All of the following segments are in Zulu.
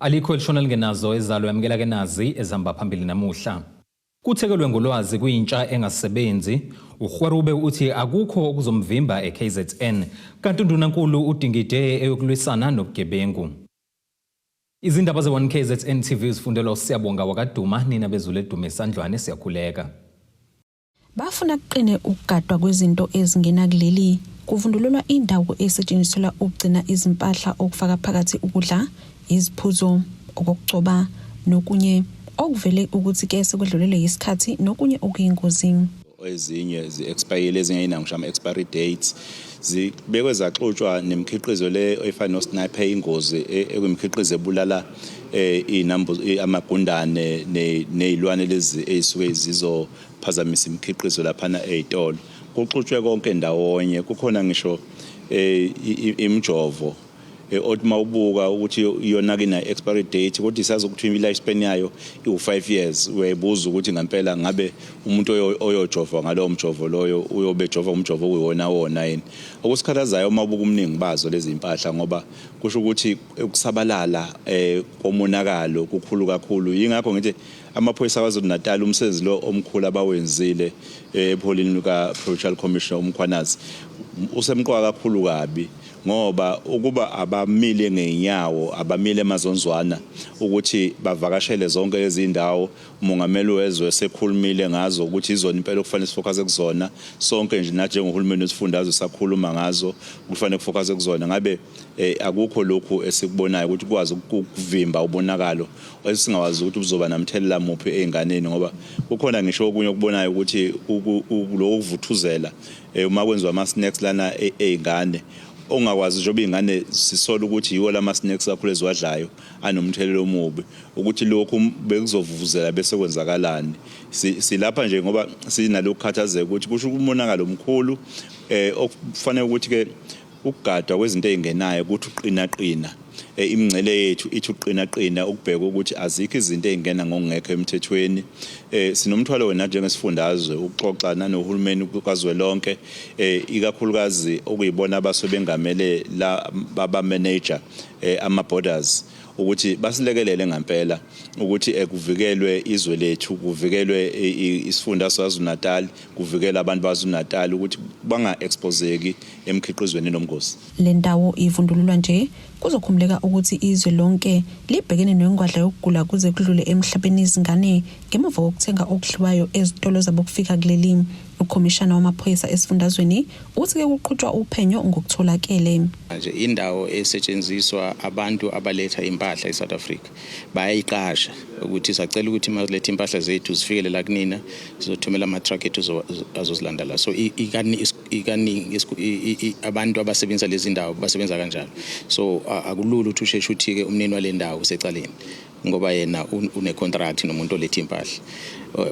Alikho elishona lingenazo ezalo yamukela ke nazi ezihamba phambili namuhla. Kuthekelwe ngolwazi kuyintsha engasebenzi, uHwarube uthi akukho okuzomvimba eKZN, kanti undunankulu uDingide eyokulwisana nobugebengu. Izindaba ze1 KZN TV zifundelwa uSiyabonga wakaduma, nina bezule Dume Sandlwane siyakhuleka. Bafuna kuqine ukugadwa kwezinto ezingena kuleli. Kuvundulelwa indawo esetshenziselwa ukugcina izimpahla okufaka phakathi ukudla, iziphuzo, okugcoba nokunye okuvele ukuthi ke sekwedlulelwe isikhathi nokunye okuyingozi. Ezinye zi-expire, ezinye inangisho ama-expiry dates zibekwe zaxutshwa nemikhiqizo le efana no-sniper ingozi ekwimikhiqizo ebulala amagundane nezilwane lezi ezisuke zizophazamisa imikhiqizo laphana ezitolo. Kuxutshwe konke ndawonye, kukhona ngisho imjovo othi mawubuka ukuthi iyona ke na-expiry date kodwa isazi ukuthi i-life span yayo iwu5 years. Uyayibuza ukuthi ngempela ngabe umuntu oyojova ngalowo mjovo loyo uyobe jova umjovo uyiwona wona yini. Okusikhalazayo mawubuka umningi bazo lezi impahla ngoba kusho ukuthi ukusabalala komonakalo kukhulu kakhulu. Yingakho ngithi amaphoyisa KwaZulu-Natal umsebenzi lo omkhulu abawenzile epholini ka-Provincial Commissioner uMkhwanazi usemqoka kakhulu kabi, ngoba ukuba abamile ngenyawo, abamile emazonzwana ukuthi bavakashele zonke lezi indawo. Umongameli wezwe sekhulumile ngazo ukuthi izona impela okufanele sifocuse kuzona sonke nje, nathi njengohulumeni wesifundazwe sakhuluma ngazo kufanele kufocuse kuzona. Ngabe akukho lokhu esikubonayo ukuthi kwazi ukuvimba ubonakalo esingawazi ukuthi uzoba namthelela muphi einganeni, ngoba kukhona ngisho okunye okubonayo ukuthi lo kuvuthuzela uma kwenziwa ama-snacks lana eingane ongakwazi njengoba ingane sisola ukuthi yiwo lama snacks kakhulu eziwadlayo anomthelelo omubi, ukuthi lokhu bekuzovuvuzela bese kwenzakalani. Silapha nje ngoba sinalokhu khathazeka ukuthi kusho umonakalo omkhulu okufanele ukuthi ke ukugadwa kwezinto ezingenayo ukuthi uqina imingcele yethu ithi uqina ukubheka ukuthi azikho izinto ezingena ngokungekho emthethweni. Sinomthwalo wena njengesifundazwe ukuxoxa nohulumeni kazwelonke, ikakhulukazi okuyibona abasebengamele la baba manager ama-borders, ukuthi basilekelele ngempela ukuthi kuvikelwe izwe lethu, kuvikelwe isifundazwe saZulu-Natal, kuvikelwe abantu baZulu-Natal ukuthi banga-exposeki emkhiqizweni nomgosi. Le ndawo ivundululwa nje kuzokhumuleka ukuthi izwe lonke libhekene nengwadla yokugula kuze kudlule emhlabeni izingane ngemuva kokuthenga okudliwayo ezitolo zabo kufika kuleli. Ukhomishana wamaphoyisa esifundazweni uthi ke kuqhutshwa uphenyo ngokutholakele. Nje indawo esetshenziswa abantu abaletha impahla eSouth Africa bayayiqasha ukuthi sacela ukuthi maziletha impahla zethu zifikele la kunina, sizothumela ama-truck ethu azozilanda la. So abantu abasebenza lezi ndawo basebenza kanjalo. So akulula ukuthi usheshe uthi-ke umnini wale ndawo usecaleni ngoba yena une-contract nomuntu oletha impahla.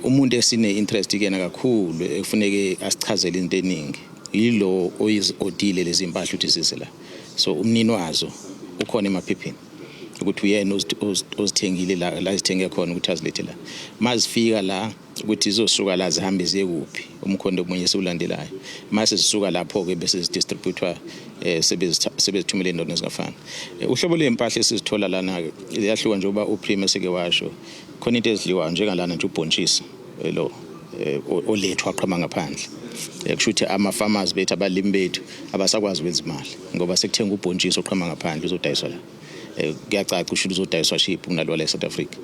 Umuntu esine-interest kena kakhulu efuneke asichazele into eningi yilo odile lezi impahla ukuthi zize la. So umnini wazo ukhona emaphepheni ukuthi uyena ozithengile la zithenge khona ukuthi azilethe la. Mazifika la ukuthi izosuka la zihambe ziye kuphi umkhondo omunye esiwulandelayo. Mase sisuka lapho-ke bese zidistributwa sebezithumele endaweni ezingafani. Uhlobo lwempahla esizithola lana-ke ziyahluka njengoba uPrima seke washo. Khona into ezidliwayo njengalana nje ubhontshisi lo olethwa aqhama ngaphandle. Kusho ukuthi ama-farmers bethu, abalimi bethu abasakwazi ukwenza imali ngoba sekuthenga ubhontshisi oqhama ngaphandle uzodayiswa la. Kuyacaca kusho ukuthi uzodayiswa cheap kunalwa la eSouth Africa.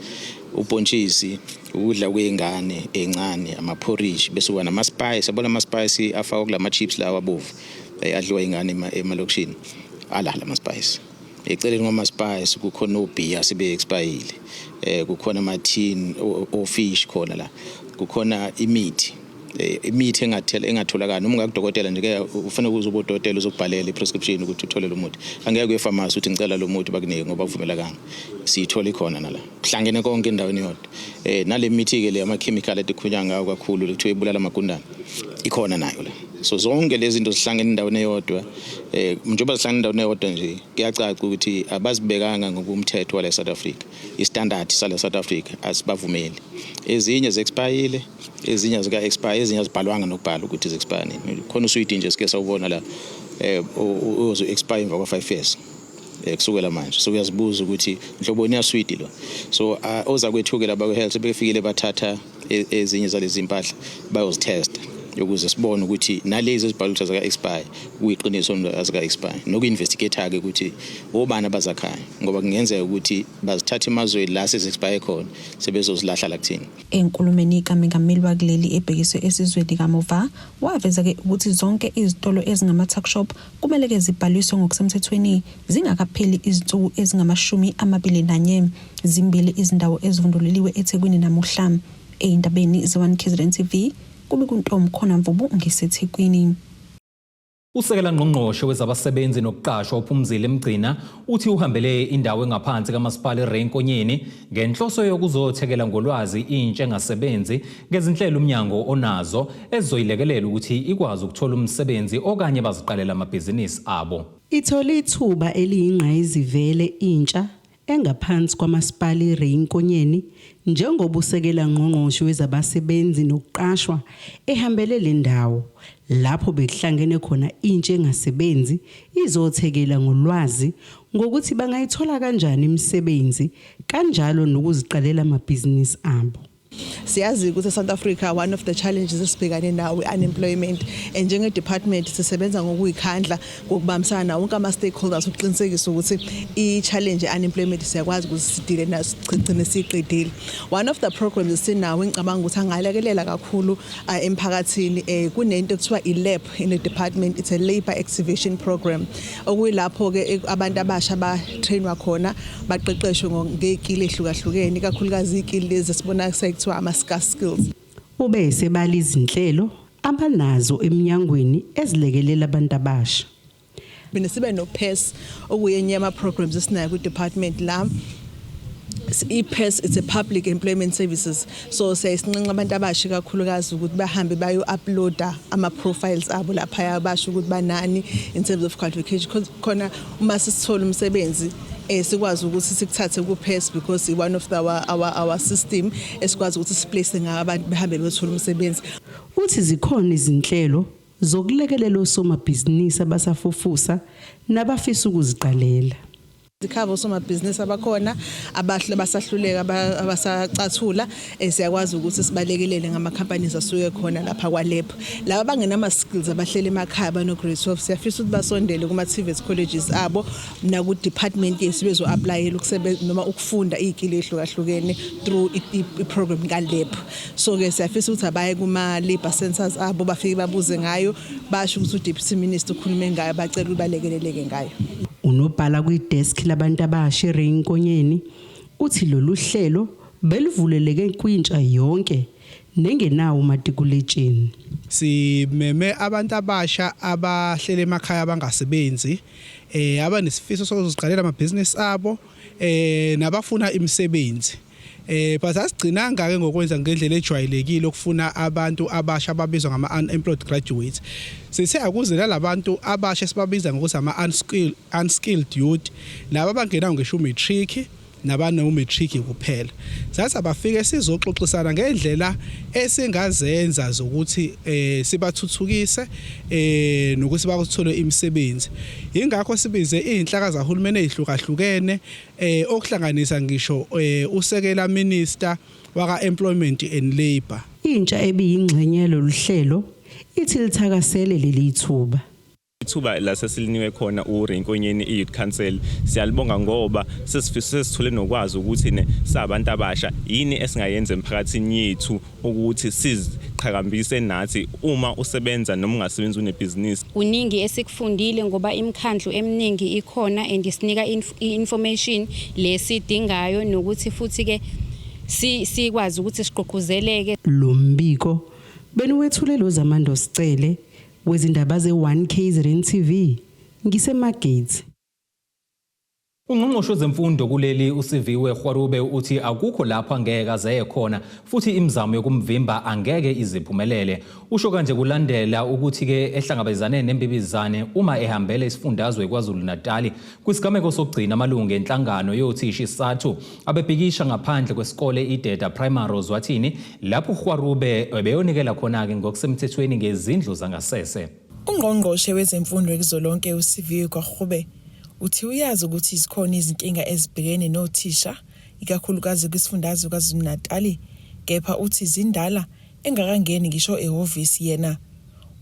Ubhontshisi, ukudla kwezingane ezincane, ama-porridge, bese kuba nama-spice. Yabona ama-spice afakwa kulama chips lawa abovu adliwa ingane emalokishini ala ama-spice. Eceleni kwama-spice kukhona obhiya sebe-expayile, kukhona ama-tin o-fish khona la, kukhona imithi engatholakala. Noma ungakudokotela nje ufanele ukuze ubodokotela uzokubhalela i-prescription ukuthi uthole lo muthi. Angeke kwe-pharmacy uthi ngicela lo muthi bakunike ngoba kuvumelekanga. Siyithola ikhona nala, kuhlangene konke endaweni yodwa. Nale mithi-ke le ama-chemical etikhunywa ngawo kakhulu lekuthiwa ibulala amagundane ikhona nayo la. So zonke lezi zinto zihlangene endaweni eyodwa. Njengoba zihlangene endaweni eyodwa nje kuyacaca ukuthi abazibekanga ngokumthetho wala eSouth Africa. I-standard sala South Africa asibavumeli. Ezinye ze-expire, ezinye zika-expire, ezinye azibhalwanga nokubhala ukuthi ze-expire nini. Khona usuyidi nje sike sawubona la uzo-expire emva kwa 5 years. kusukela manje. So uyazibuza ukuthi mhloboni yaswidi lo. So oza kwethuke laba kwe-health sebefikile bathatha ezinye zalezi impahla bayozitesta ukuze sibone ukuthi nalezi ezibhalwe ukuthi azaka-expire kuyiqiniso azaka-expire noku-investigate ke ukuthi obani abazakhaya ngoba kungenzeka ukuthi bazithatha emazweni la sezi-expire khona sebezozilahla la kuthini. Enkulumeni kaMengameli wakuleli ebhekiswe esizweni kamuva waveza-ke ukuthi zonke izitolo ezingama-tuck shop kumele-ke zibhaliswe ngokusemthethweni zingakapheli izinsuku ezingama-21 zimbili izindawo ezivundululiwe eThekwini namuhla. Ey'ndabeni ze-1 KZN TV kube kuNtomo khona Mvubu ngiseThekwini. Usekela ngqongqoshe wezabasebenzi nokuqashwa uPhumzile Mgcina uthi uhambele indawo engaphansi kaMasipala eRenkonyeni ngenhloso yokuzothekela ngolwazi intsha engasebenzi ngezinhlelo umnyango onazo ezizoyilekelela ukuthi ikwazi ukuthola umsebenzi okanye baziqalela amabhizinisi abo. Ithole ithuba eliyingqayizivele intsha engaphansi kwaMasipala eRenkonyeni njengoba usekela ngqongqoshe wezabasebenzi nokuqashwa ehambele le ndawo lapho bekuhlangene khona intsha engasebenzi izothekela ngolwazi ngokuthi bangayithola kanjani imisebenzi kanjalo nokuziqalela amabhizinisi abo. Siyazi ukuthi South Africa one of the challenges esibhekane nawo unemployment and njenge department sisebenza ngokuyikhandla ngokubambisana wonke ama stakeholders ukuqinisekisa ukuthi I challenge unemployment siyakwazi ukuthi sidile naso sigcine siqedile. One of the programs esinawo engicabanga ukuthi angalekelela kakhulu emphakathini kunento ekuthiwa iLab in the department. It's a labor activation program okuyilapho ke abantu abasha ba trainwa khona baqeqeshwe ngezikili ehlukahlukene ikakhulukazi izikili lezi sibona sekuthiwa ama-scarce skills. Ube sebala izinhlelo abanazo eminyangweni ezilekelela abantu abasha. Bine sibe no PES okuyenye ama programs esinayo ku department la. IPES it's a public employment services. So siyasinqenqa abantu abasha kakhulukazi ukuthi bahambe bayo uploada ama profiles abo lapha yabasha ukuthi banani in terms of qualification khona uma sisithola umsebenzi sikwazi ukuthi sikuthathe ku PES because one of our system esikwazi ukuthi siplace ngabantu behambe bethola umsebenzi. Uthi zikhona izinhlelo zokulekelela osomabhizinisi abasafufusa nabafisa ukuziqalela. Zikhava osomabhizinisi abakhona abahle basahluleka abasacathula siyakwazi ukuthi sibalekelele ngama companies asuke khona lapha kwaLab. Laba bangenama skills abahlele emakhaya bano grade 12 siyafisa ukuthi basondele kuma TVET colleges abo na ku department yesi bezo applyela ukusebenza noma ukufunda izikili ehlukahlukene through I program kaLab. So ke siyafisa ukuthi abaye kuma labor centers abo bafike babuze ngayo basho ukuthi uDeputy Minister ukhulume ngayo bacela ubalekeleleke ngayo. Unobhala kwi-desk labantu abasha eRenkonyeni uthi lolu hlelo belivuleleke kwintsha yonke nengenawo umatikuletsheni. Simeme abantu abasha abahlele emakhaya abangasebenzi abanesifiso sokuziqalela amabhizinisi abo nabafuna imisebenzi. But asigcinanga ke ngokwenza ngendlela ejwayelekile ukufuna abantu abasha ababizwa ngama unemployed graduates. Sithe akuze lalabantu abasha esibabiza ngokuthi ama unskilled youth laba bangena ngisho matric nabano matric kuphela. Sathi abafike sizoxoxisana ngendlela esingazenza zokuthi sibathuthukise nokuthi bakuthole imisebenzi. Ingakho sibize izinhlaka zahulumeni ezihlukahlukene okuhlanganisa ngisho usekela minister waka employment and labor. Intsha ebiyingxenye loluhlelo ithi lithakasele leli thuba. Ithuba la sesiliniwe khona uRenkonyeni Youth Council siyalibonga ngoba sesithole nokwazi ukuthi sabantu abasha yini esingayenza emphakathini yethu ukuthi siziqhakambise nathi uma usebenza noma ungasebenzi unebusiness. Uningi esikufundile ngoba imikhandlu eminingi ikhona and isinika information lesidingayo nokuthi futhi ke sikwazi ukuthi siqoqozeleke. Lo mbiko benuwethulelo zamando sicele wezindaba ze1 KZN TV ngiseMagate. Ungqongqoshe wezemfundo kuleli uSiviwe Rhwarube uthi akukho lapha angeke azeye khona futhi imizamo yokumvimba angeke iziphumelele. Usho kanje kulandela ukuthi ke ehlangabezane nembibizane uma ehambele isifundazwe kwaZulu Natal kwisigameko sokugcina amalungu enhlangano yothisha isathu abebhikisha ngaphandle kwesikole iDeda Primary Zwathini lapho Rhwarube ebeyonikela khona ke ngokusemthethweni ngezindlu zangasese. Ungqongqoshe wezemfundo ekuzolonke uSiviwe Rhwarube uthi uyazi ukuthi zikhona izinkinga ezibhekene nothisha ikakhulukazi kwisifundazwe KwaZulu-Natal, kepha uthi izindala engakangeni ngisho ehhovisi yena.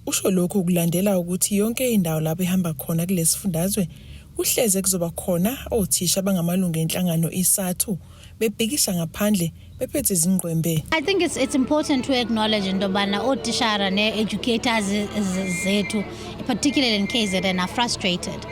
Usho lokho kulandela ukuthi yonke indawo lapho ehamba khona kulesifundazwe kuhleze kuzoba khona othisha bangamalungu enhlangano isathu bebhekisha ngaphandle bephethe izingqwembe. I think it's important to acknowledge indobana otishara ne-educators zethu, particularly in KZN, are frustrated.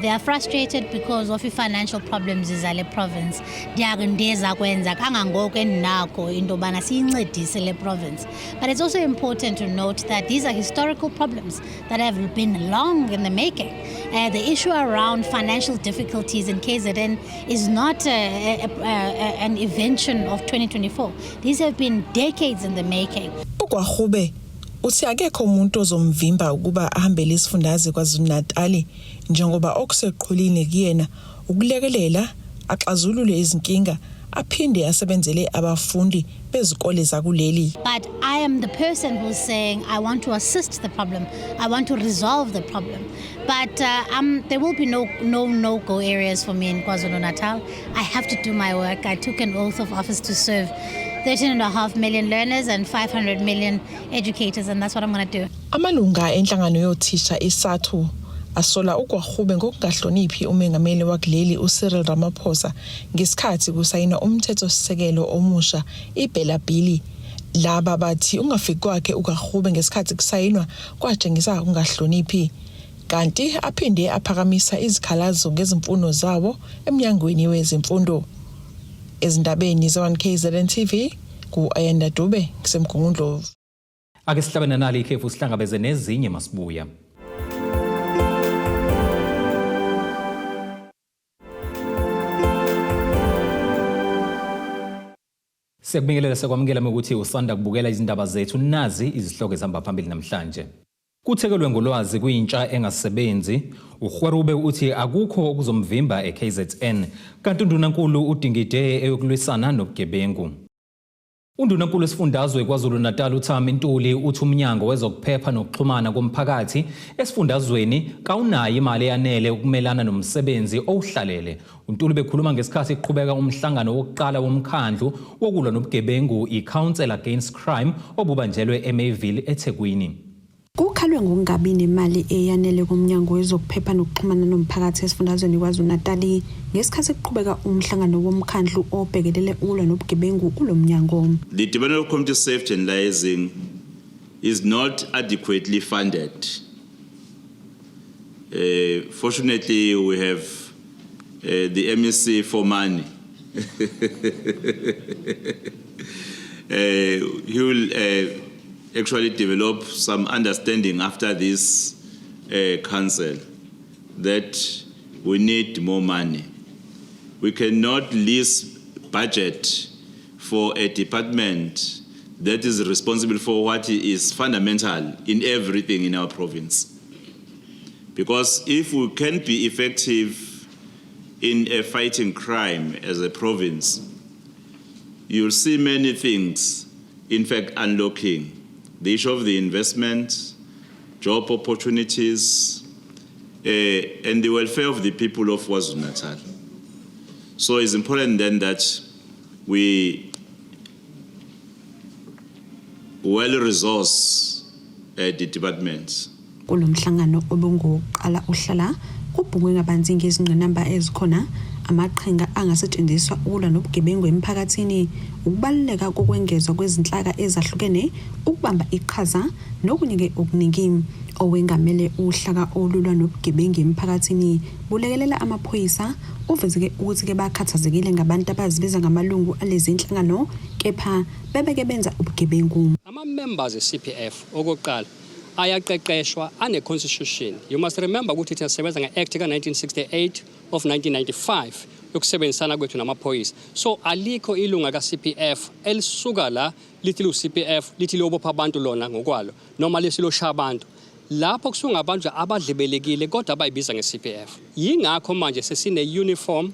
They are frustrated because of the financial problems zale province. Diagondeza kwenza kangangoko endinako indobana siyincedise le province. But it's also important to note that these are historical problems that have been long in the making. The issue around financial difficulties in KZN is not an invention of 2024. These have been decades in the making. UGwahube uthi akekho umuntu ozomvimba ukuba ahambele isifundazwe KwaZulu-Natal njengoba okuseqhulile kuyena ukulekelela axazulule izinkinga aphinde asebenzele abafundi bezikole zakuleli. But I am the person who's saying I want to assist the problem. I want to resolve the problem. But there will be no-go areas for me in KwaZulu-Natal. I have to do my work. I took an oath of office to serve 13.5 million learners and 500 million educators, and that's what I'm going to do. Amalunga enhlangano yothisha isathu asola uGwahube ngokungahloniphi umengameli wakuleli uCyril Ramaphosa ngesikhathi kusayina umthethosisekelo omusha iBela Bill. Laba bathi ungafiki kwakhe uGwahube ngesikhathi kusayinwa kwatshengisa ukungahloniphi, kanti aphinde aphakamisa izikhalazo ngezimfuno zabo eminyangweni wezemfundo. Ezindabeni ze1KZN TV ku-Ayanda Dube kusemgungundlovu. Ake sihlabene nali ikhefu sihlangabeze nezinye masibuya. Sekubingelela sekwamukela ukuthi usanda kubukela izindaba zethu, nazi izihloko ezihamba phambili namhlanje. Kuthekelwe ngolwazi kuyintsha engasebenzi, uHwarube uthi akukho okuzomvimba eKZN, kanti undunankulu uDingide eyokulwisana nobugebengu. Undunankulu wesifundazwe KwaZulu-Natal uThami Ntuli uthi umnyango wezokuphepha nokuxhumana komphakathi esifundazweni kawunayo imali eyanele ukumelana nomsebenzi owuhlalele. uNtuli bekhuluma ngesikhathi eqhubeka umhlangano wokuqala womkhandlu wokulwa nobugebengu iCouncil Against Crime obubanjelwe eMayville eThekwini. Kukhalwe ngokungabi nemali eyanele kumnyango wezokuphepha nokuxhumana nomphakathi esifundazweni KwaZulu-Natal ngesikhathi eqhubeka umhlangano womkhandlu obhekelele ukulwa nobugebengu kulo mnyango. The Department of Community Safety and Liaising is not adequately funded. Fortunately, we have the MEC for money. He will actually develop some understanding after this council that we need more money. We cannot lease budget for a department that is responsible for what is fundamental in everything in our province. Because if we can be effective in fighting crime as a province, you'll see many things, in fact, unlocking. The issue of the investment, job opportunities, and the welfare of the people of KwaZulu-Natal. So it's important then that we well-resource the departments. Kulo mhlangano obungoqala uhlala kubhungwe ngabanzi ngezingqinamba ezikhona, amaqhinga angasetshenziswa ukulwa nobugebengu emphakathini, ukubaluleka kokwengezwa kwezinhlaka ezahlukene, ukubamba iqhaza nokunike okuningi. Owengamele uhlaka olulwa nobugebengu emphakathini bulekelela amaphoyisa uvezeke ukuthi ke bakhathazekile ngabantu abazibiza ngamalungu alezi inhlangano kepha bebeke benza ubugebengu. Ama-members e-CPF okokuqala ayaqeqeshwa ane-constitution. You must remember ukuthi thina sisebenza nge-Act ka-1968 of 1995 yokusebenzisana kwethu namaphoyisa. So alikho ilunga ka-CPF elisuka la lithi lu-CPF lithi liyobopha abantu lona ngokwalo noma lisilosha abantu. Lapho kusuka abantu abadlebelekile kodwa abayibiza nge-CPF. Yingakho manje sesine-uniform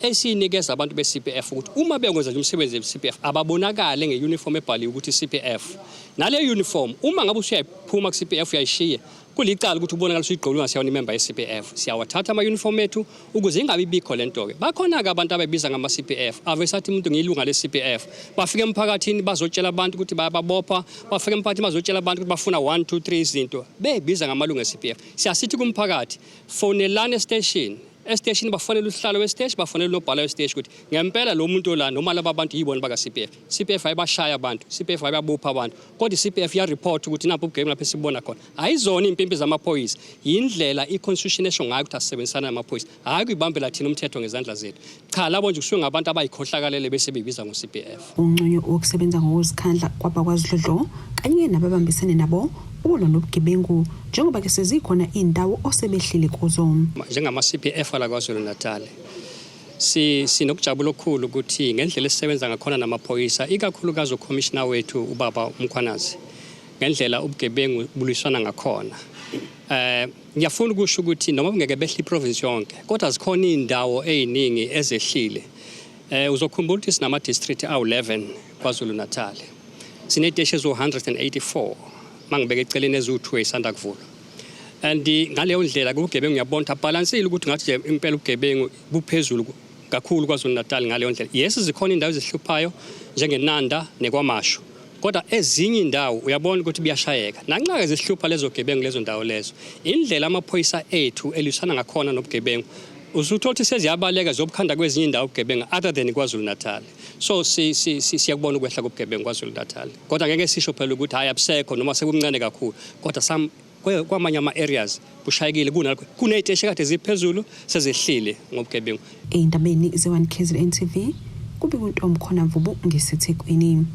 esinikeza abantu be-CPF ukuthi uma bekwenza nje umsebenzi we-CPF ababonakale nge-uniform ebhaliwe ukuthi CPF. Nale uniform uma ngabe usuyayiphuma ku-CPF uyayishiya kulicala ukuthi ubonakala igqoke ungasiyona imember ye-CPF. Siyawathatha ama-uniform ethu ukuze ingabi bikho lento ke. Bakhona ke abantu ababiza ngama-CPF, avesathi umuntu ngiyilunga le-CPF. Bafika emphakathini bazotshela abantu ukuthi bayababopha, bafika emphakathini bazotshela abantu ukuthi bafuna 1 2 3 izinto. Bebiza ngamalunga e-CPF. Siyasithi kumphakathi, fonelani station. Estation bafanele usihlalo westation, bafanele nobhala westation ukuthi ngempela lo muntu la noma laba bantu yibona baka CPF. CPF ayibashaya abantu, CPF ayabopha abantu. Kodwa CPF ya report ukuthi napho ubugame lapho sibona khona. Ayizona impimpi zamaphoyisa, indlela iconstitution esho ngayo ukuthi asebenzisana namaphoyisa. Hayi kuyibambela thina umthetho ngezandla zethu. Cha labo nje kusuka ngabantu abayikhohlakalele bese bebiza ngo CPF. Unconyo okusebenza ngokuzikhandla kwabakwaZidlodlo kanye nababambisene nabo ukulwa nobugebengu njengoba ke sezikhona indawo osebehlile kuzo. Njengama CPF la KwaZulu-Natal sinokujabula okukhulu ukuthi ngendlela esisebenza ngakhona namaphoyisa ikakhulukazi uCommissioner wethu ubaba Mkhwanazi ngendlela ubugebengu buliswana ngakhona. Ngiyafuna ukusho ukuthi noma ungeke behle iprovince yonke kodwa zikhona indawo eziningi ezehlile. Uzokhumbula ukuthi sinama district awu11 KwaZulu-Natal. Sineteshi ezo184 mangibeke eceleni ezu2 esanda kuvula. And ngaleyo ndlela kubugebengu ngiyabona balansile ukuthi ngathi nje impela ubugebengu buphezulu kakhulu KwaZulu-Natal ngaleyo ndlela. Yes zikhona indawo ezihluphayo njengeNanda nekwaMashu. Kodwa ezinye indawo uyabona ukuthi biyashayeka. Nanxa ezihlupha lezo gebengu lezo ndawo lezo. Indlela amaphoyisa ethu elisana ngakhona nobugebengu uzuthothi seziyabaleka zobukhanda kwezinye indawo ubugebengu other than KwaZulu-Natal. So siyakubona ukwehla kobugebengu KwaZulu-Natal. Kodwa ngeke sisho phela ukuthi hayi abusekho noma sekumncane kakhulu. Kodwa kwamanye ama-areas bushayekile kuney'teshi kade ziphezulu sezehlile ngobugebengu. Ey'ndabeni ze-1 KZN TV kubikwa uNtombi Khonamvubu ngesethekwini.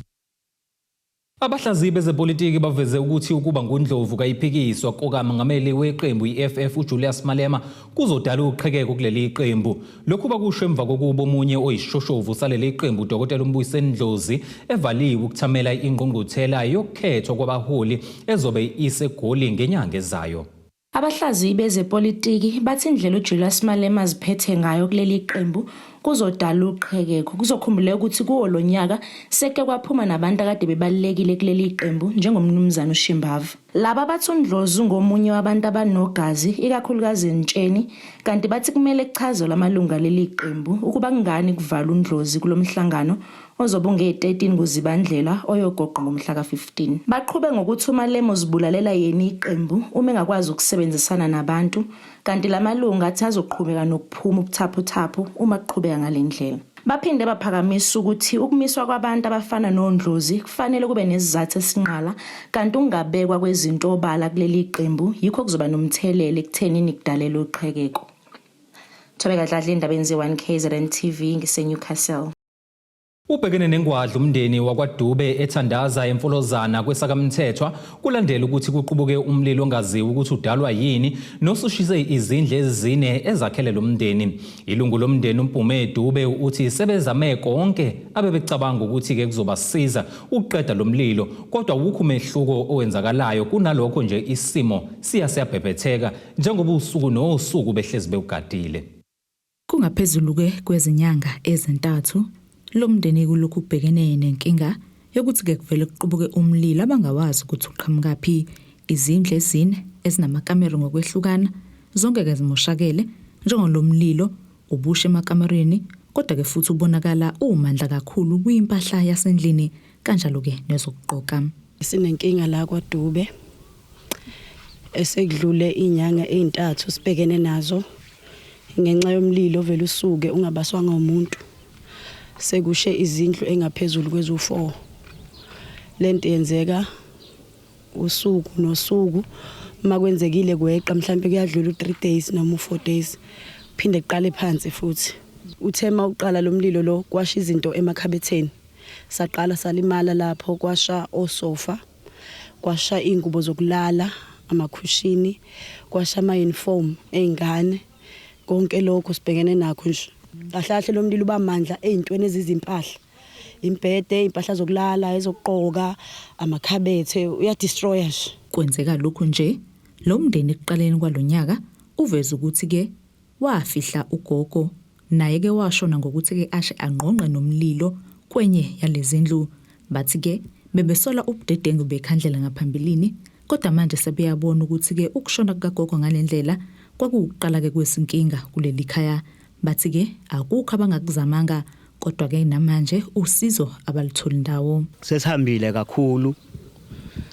Abahlaziyi bezepolitiki baveze ukuthi ukuba nguNdlovu kayiphikiswa kokamongameli weqembu iFF uJulius Malema kuzodala uqhekeko kuleli qembu. Lokhu bakusho emva kokuba omunye oyishoshovu saleli qembu uDokotela uMbuyiseni Dlozi evaliwe ukuthamela ingqungquthela yokukhethwa kwabaholi ezobe iseGoli ngenyanga ezayo. Abahlaziyi bezepolitiki bathi indlela uJulius Malema aziphethe ngayo kuleli qembu kuzodala uqhekeko. Kuzokhumbula ukuthi kuwo lo nyaka seke kwaphuma nabantu akade bebalekile kuleli qembu njengomnumzana uShimbavu. Laba bathi uNdlozi ngomunye wabantu abanogazi ikakhulukazi entsheni kanti bathi kumele kuchazelwe amalunga leli qembu ukuba kungani kuvala uNdlozi kulomhlangano ozobe unge-13 kuZibandlela oyogoqwa ngomhla ka-15. Baqhube ngokuthi uMalema uzibulalela yena iqembu uma engakwazi ukusebenzisana nabantu kanti lamalunga athi azoqhubeka nokuphuma ubuthaphuthaphu uma kuqhubeka ngalendlela. Baphinde baphakamisa ukuthi ukumiswa kwabantu abafana noNdlozi kufanele kube nesizathu esinqala kanti ungabekwa kwezinto obala kuleli qembu yikho kuzoba nomthelelo ekutheni kudalele uqhekeko. Thobeka Dladla indabeni ze-1 KZN TV ngise-Newcastle. Ubhekene nengwadla umndeni wakwaDube ethandaza emfolozana kwesakamthethwa kulandela ukuthi kuqubuke umlilo ongaziwa ukuthi udalwa yini nosushise izindle ezine ezakhele lo mndeni. Ilungu lomndeni uMpume Dube uthi sebezame konke abebecabanga ukuthi ke kuzobasiza ukuqeda lo mlilo kodwa ukho umehluko owenzakalayo kunalokho nje isimo siyabhebhetheka njengoba usuku nosuku behlezi bewugadile. Kungaphezulu kwezinyanga ezintathu lo mndeni kulokhu ubhekene nenkinga yokuthi ke kuvele kuqubuke umlilo abangawazi ukuthi uqhamukaphi. Izindle ezine ezinamakamera ngokwehlukana zonke ke zimoshakele njengolomlilo ubushe emakamereni kodwa ke futhi ubonakala umandla kakhulu kwimpahla yasendlini kanjalo ke nezokuqoka. Sinenkinga la kwaDube esekudlule inyanga ezintathu sibhekene nazo ngenxa yomlilo vele usuke ungabaswanga umuntu. Sekushe izindlu engaphezulu kwezu4. Lento yenzeka usuku nosuku makwenzekile kweqa mhlambe kuyadlula u3 days noma u4 days phinde kuqale phansi futhi. Uthema uqala lo mlilo lo kwasha izinto emakhabetheni. Saqala salimala lapho kwasha osofa, kwasha ingubo zokulala, amakhushini, kwasha ama uniform eingane. Konke lokho sibhekene nakho nje. Kahlahle lo mlilo bamandla ezintweni ezizimpahla. Impede, impahla zokulala, ezokuqoka, amakhabethe uyadestroya nje. Kwenzeka lokho nje lo mndeni ekuqaleni kwalonyaka uveza ukuthi ke wafihla ugogo naye ke washona ngokuthi ke ashe angqonqe nomlilo kwenye yalezindlu. Bathi ke bebesola ubudedengu bekhandlela ngaphambilini kodwa manje sebeyabona ukuthi ke ukushona kukagogo ngalendlela kwakuqala ke kwesinkinga kuleli khaya. Bathi ke akukho abangakuzamanga kodwa ke namanje usizo abalithola indawo. Sesihambile kakhulu.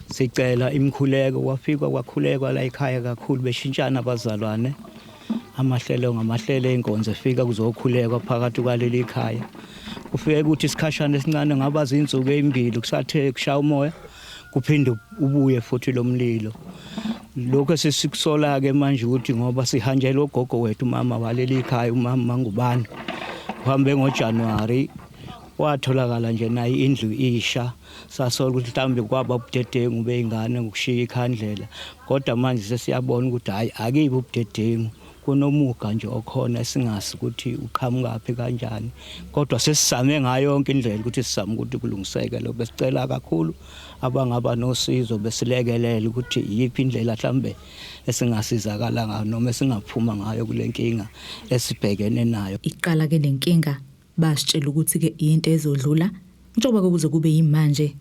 Sicela imkhuleko kwafika kwakhulekwa la ekhaya kakhulu beshintshana abazalwane. Amahlelo ngamahlelo enkonzo efika kuzokhulekwa phakathi kwaleli ekhaya. Kufike ukuthi isikhashana esincane ngabaza insuku ezimbili kusathe kushaya umoya kuphinde ubuye futhi lo mlilo. Lokho sesikusola ke manje ukuthi ngoba sihanjela ugogo wethu mama waleli ekhaya umama Mangubane. Kuhambe ngoJanuary watholakala nje nayi indlu isha sasola ukuthi mhlambe kwaba ubudedengu beingane ngokushiya ikhandlela kodwa manje sesiyabona ukuthi hayi akibe ubudedengu kunomuga nje okhona esingasi ukuthi uqhamukapi kanjani kodwa sesisame ngayo yonke indlela ukuthi sizame ukuthi kulungiseke lo besicela kakhulu abangaba nosizo besilekelela ukuthi yipi indlela mhlambe esingasizakala ngayo noma esingaphuma ngayo kulenkinga esibhekene nayo. Iqala ke lenkinga basitshela ukuthi ke into ezodlula njengoba kuze kube yimanje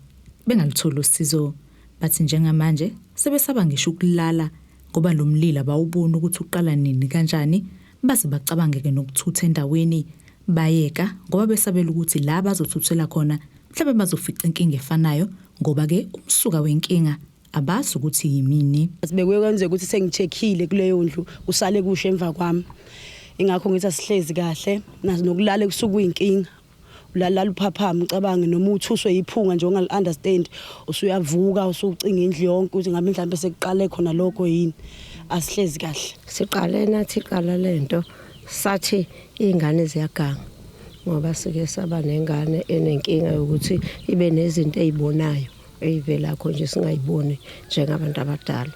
bengalithola usizo bathi njengamanje sebesaba ngisho ukulala ngoba lo mlilo abawubona ukuthi uqala nini kanjani base bacabange ke nokuthutha endaweni bayeka ngoba besabela ukuthi la bazothuthela khona mhlawumbe bazofica inkinga efanayo ngoba ke umsuka wenkinga abazi ukuthi yimini. Sibekwe kwenze ukuthi sengicheckile kuleyo ndlu usale kushe emva kwami. Ingakho ngithi asihlezi kahle nazi nokulala kusuku inkinga. Ulala uphaphama ucabange noma uthuswe iphunga nje ongal understand usuyavuka usucinga indlu yonke ukuthi ngabe mhlawumbe sekuqale khona lokho yini. Asihlezi kahle. Siqale nathi qala lento sathi ingane ziyaganga ngoba sike saba nengane enenkinga yokuthi ibe nezinto ezibonayo eyivela khona nje singayiboni njengabantu abadala.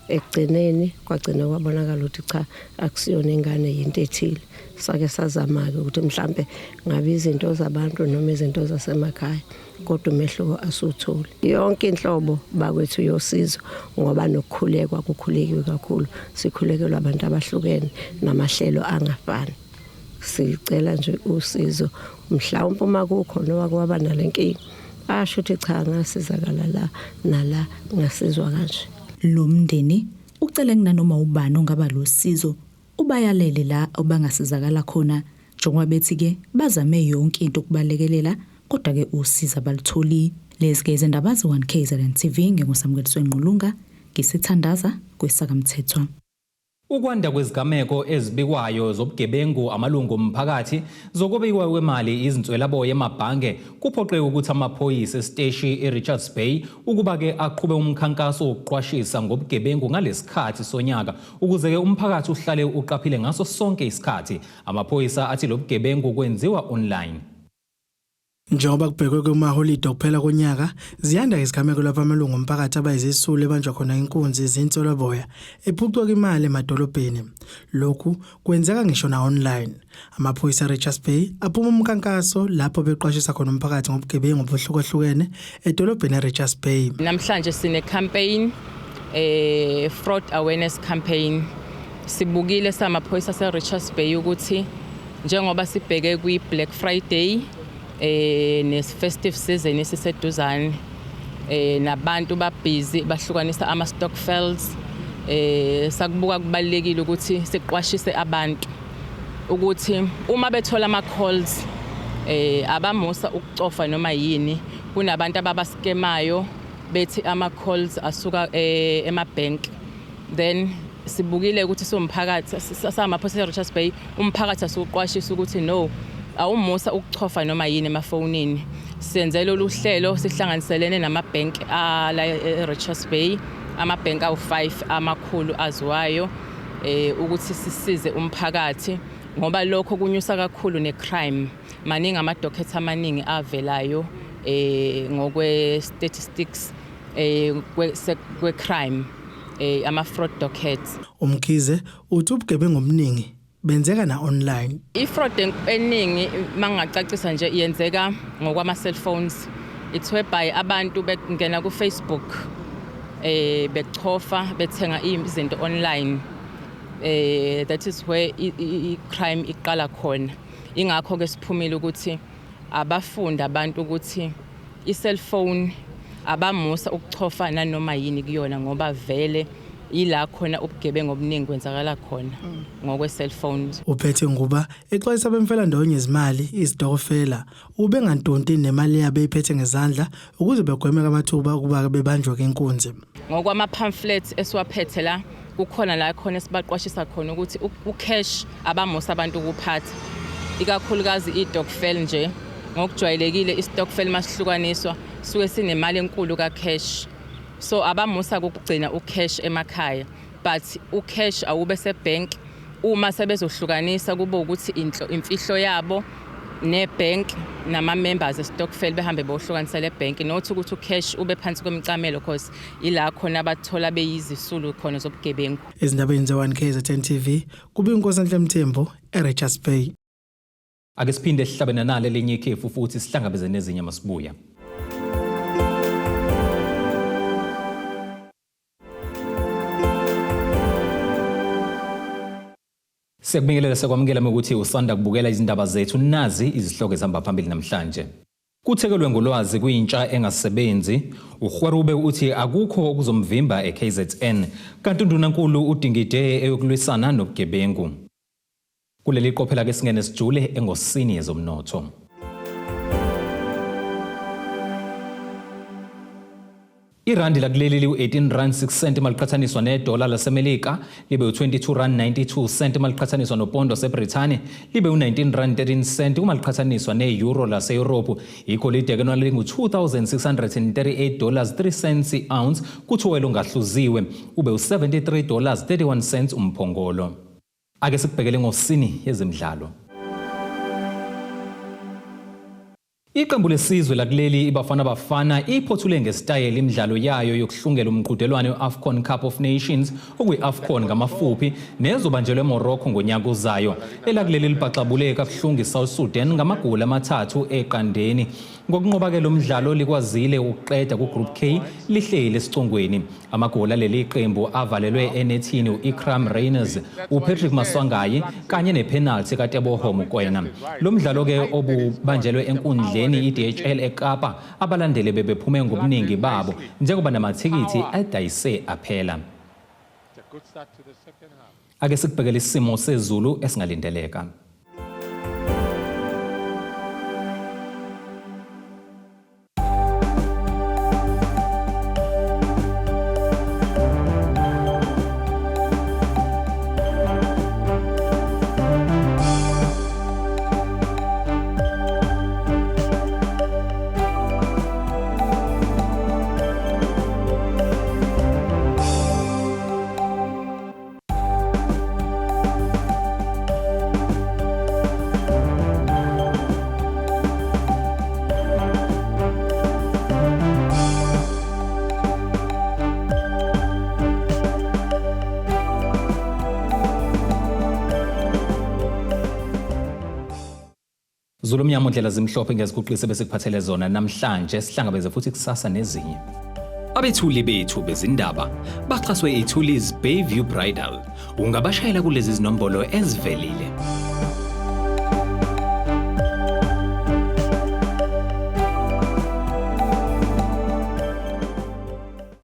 Ekugcineni kwagcina kwabonakala ukuthi cha akusiyona ingane yinto ethile. Sake sazama ke ukuthi mhlambe ngabe izinto zabantu noma izinto zasemakhaya kodwa umehluko asuthuli. Yonke inhlobo bakwethu yosizo ngoba nokukhulekwa kukhulekiwe kakhulu. Sikhulekelwa abantu abahlukene namahlelo angafani. Sicela nje usizo mhlawumbe uma kukho noma kwaba nalenkinga asho ukuthi cha ngasizakala la nala ngasizwa kanje. Lo mndeni ucela kunanoma ubani ongaba losizo ubayalele la obangasizakala khona njengoba bethi ke bazame yonke into ukubalekelela kodwa ke usiza balitholi. Lezi ke izindaba ze1 KZN TV ngengosamukeliso Nqulunga ngisithandaza kwesakamthethwa. Ukwanda kwezigameko ezibikwayo zobugebengu amalungu omphakathi zokubikwa kwemali izinswelaboya emabhange kuphoqe ukuthi amaphoyisa esiteshi eRichards Bay ukuba ke aqhube umkhankaso wokuqwashisa ngobugebengu ngalesikhathi sonyaka ukuze ke umphakathi uhlale uqaphile ngaso sonke isikhathi. Amaphoyisa athi lobugebengu kwenziwa online. Njengoba kubhekwe kumaholide okuphela konyaka ziyanda izigameko lapha amalungu omphakathi abayizisulu ebanjwa khona inkunzi izinswelaboya ephucwa imali emadolobheni. Lokhu kwenzeka ngisho na online. Amaphoyisa eRichards Bay aphuma umkhankaso lapho beqwashisa khona umphakathi ngobugebengu obuhlukahlukene edolobheni eRichards Bay. Namhlanje sine campaign fraud awareness campaign. Sibukile samaphoyisa eRichards Bay ukuthi njengoba sibheke kwi Black Friday nes-festive season esiseduzane nabantu babhizi bahlukanisa ama-stock files sakubuka kubalekile ukuthi siqwashise abantu ukuthi uma bethola ama-calls abamusa ukucofa noma yini kunabantu ababaskemayo bethi ama-calls asuka ema-bank. Then sibukile ukuthi somphakathi samaphoyisa eRichards Bay umphakathi asuqwashisa ukuthi no awumusa ukuchofa noma yini emafonini. Senzele oluhlelo sihlanganiselene namabhank ala eRichards Bay amabhank awu5 amakhulu aziwayo ukuthi sisize umphakathi ngoba lokho kunyusa kakhulu necrime. Maningi amadocket amaningi avelayo ngokwe statistics kwe crime ama fraud dockets. Umkhize uthi ubugebengu omningi benzeka na online. I-fraud eningi mangacacisa nje yenzeka ngokwama cellphones. It's whereby abantu bengena ku Facebook bechofa bethenga izinto online. That is where i-crime iqala khona. Ingakho ke siphumile ukuthi abafunda abantu ukuthi i-cellphone abamusa ukuchofa nanoma yini kuyona ngoba vele ila khona ubugebengu obuningi kwenzakala khona ngokwe cellphones. Uphethe nguba exwayisa abemfelandawonye izimali izidokofela ube ngantonti nemali yabo ephethe ngezandla ukuze begweme amathuba ukuba bebanjwe kenkunzi. Ngokwama pamphlets esiwaphethe la kukhona la khona sibaqwashisa khona ukuthi ucash abamusa abantu ukuphatha ikakhulukazi idokfel nje ngokujwayelekile istokfel masihlukaniswa suke sinemali enkulu ka cash. So abamusa ukugcina ucash emakhaya but ucash awube sebank uma sebezohlukanisa kube ukuthi imfihlo yabo nebank nama members estokfel behambe bohlukanisa le bank not ukuthi ucash ube phansi kwemicamelo because ila khona abathola beyizisulu khona zobugebengu. Ezindabeni ze1 KZN TV kube iNkosi Mthembu eRichards Bay. Ake siphinde sihlabene nale lenye ikhefu futhi sihlangabeze nezinye masibuya. Sekubingelela sekwamukela ukuthi usanda kubukela izindaba zethu nazi izihloko ezihamba phambili namhlanje. Kuthekelwe ngolwazi kuyintsha engasebenzi, uHwarube uthi akukho okuzomvimba eKZN, kanti undunankulu uDingide eyokulwisana nobugebengu. Kuleli qophela ke singene sijule engosini yezomnotho. Irandi lakuleli liu 18 rand 6 cent maliqhathaniswa nedola lasemelika libe u22 rand 92 cent maliqhathaniswa nopondo seBrithani libe u19 rand 13 cent maliqhathaniswa neeuro laseYurophu igolide ke nalo lingu2638 dollars 3 cents ounce kuthuwelo ngahluziwe ube u73 dollars 31 cents umphongolo. Ake sikubhekele ngosini yezemidlalo. Iqembu lesizwe lakuleli iBafana Bafana iphothule ngesitayela imidlalo yayo yokuhlungela umqhudelwano weAfcon Cup of Nations okuyiAfcon ngamafuphi nezobanjelwe eMorocco ngonyaka ozayo. Elakuleli libhaxabuleka kuhlunga iSouth Sudan ngamagoli amathathu eqandeni. Ngokunqoba ke lo mdlalo likwazile ukuqeda kuGroup K lihleli esicongweni. Amagoli aleli qembu avalelwe enethini uIkram Reyners, uPatrick Maswangayi kanye nepenalty kaTeboho Mokoena. Lo mdlalo ke obubanjelwe enkundleni iDHL eKapa abalandeli bebephume ngobuningi babo njengoba namathikithi adayise aphela. Ake sikubhekele isimo sezulu esingalindeleka. Zulumnyama ndlela zimhlophe ngezikuqise bese kuphathele zona namhlanje sihlangabeze futhi kusasa nezinye. Abethuli bethu bezindaba baxhaswe iTulis Bayview Bridal. Ungabashayela kulezi zinombolo ezivelile.